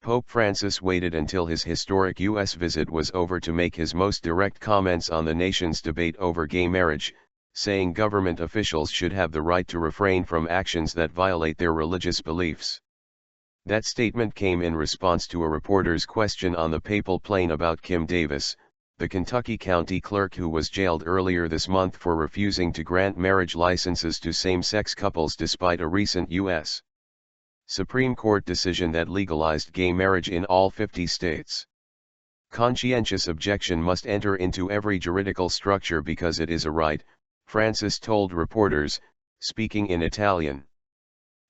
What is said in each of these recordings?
Pope Francis waited until his historic U.S. visit was over to make his most direct comments on the nation's debate over gay marriage, saying government officials should have the right to refrain from actions that violate their religious beliefs. That statement came in response to a reporter's question on the papal plane about Kim Davis, the Kentucky county clerk who was jailed earlier this month for refusing to grant marriage licenses to same-sex couples despite a recent U.S. Supreme Court decision that legalized gay marriage in all 50 states. Conscientious objection must enter into every juridical structure because it is a right, Francis told reporters, speaking in Italian.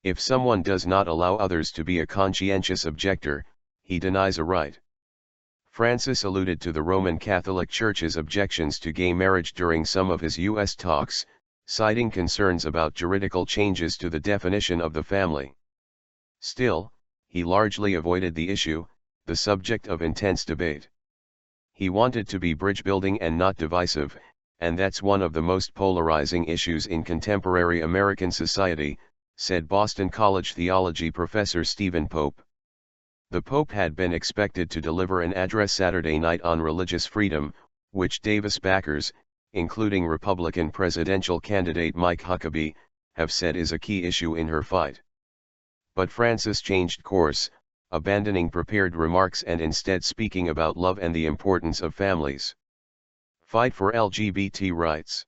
If someone does not allow others to be a conscientious objector, he denies a right. Francis alluded to the Roman Catholic Church's objections to gay marriage during some of his U.S. talks, citing concerns about juridical changes to the definition of the family. Still, he largely avoided the issue, the subject of intense debate. He wanted to be bridge-building and not divisive, and that's one of the most polarizing issues in contemporary American society, said Boston College theology professor Stephen Pope. The Pope had been expected to deliver an address Saturday night on religious freedom, which Davis backers, including Republican presidential candidate Mike Huckabee, have said is a key issue in her fight. But Francis changed course, abandoning prepared remarks and instead speaking about love and the importance of families. Fight for LGBT rights.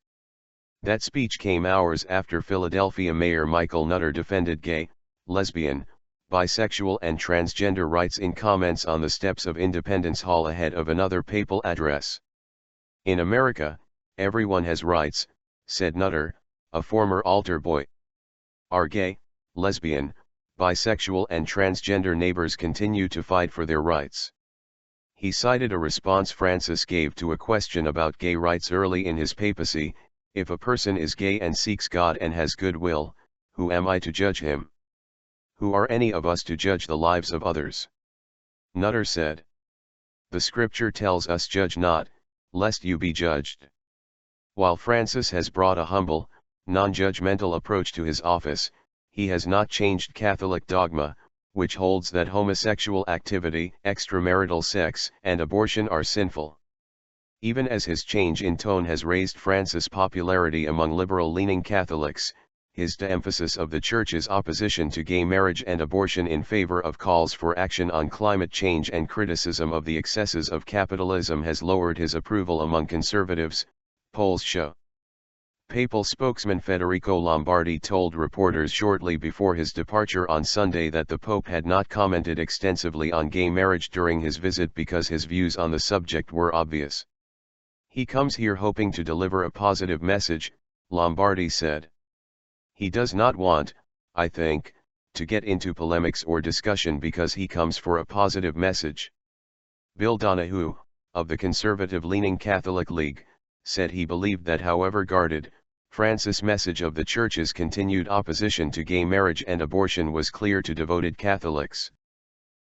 That speech came hours after Philadelphia Mayor Michael Nutter defended gay, lesbian, bisexual and transgender rights in comments on the steps of Independence Hall ahead of another papal address. In America, everyone has rights, said Nutter, a former altar boy. Our gay, lesbian, bisexual and transgender neighbors continue to fight for their rights. He cited a response Francis gave to a question about gay rights early in his papacy: if a person is gay and seeks God and has good will, who am I to judge him? Who are any of us to judge the lives of others? Nutter said. The scripture tells us, judge not, lest you be judged. While Francis has brought a humble, non-judgmental approach to his office, he has not changed Catholic dogma, which holds that homosexual activity, extramarital sex, and abortion are sinful. Even as his change in tone has raised Francis' popularity among liberal-leaning Catholics, his de-emphasis of the Church's opposition to gay marriage and abortion in favor of calls for action on climate change and criticism of the excesses of capitalism has lowered his approval among conservatives, polls show. Papal spokesman Federico Lombardi told reporters shortly before his departure on Sunday that the Pope had not commented extensively on gay marriage during his visit because his views on the subject were obvious. He comes here hoping to deliver a positive message, Lombardi said. He does not want, I think, to get into polemics or discussion because he comes for a positive message. Bill Donahue, of the conservative-leaning Catholic League, said he believed that however guarded, Francis' message of the Church's continued opposition to gay marriage and abortion was clear to devoted Catholics.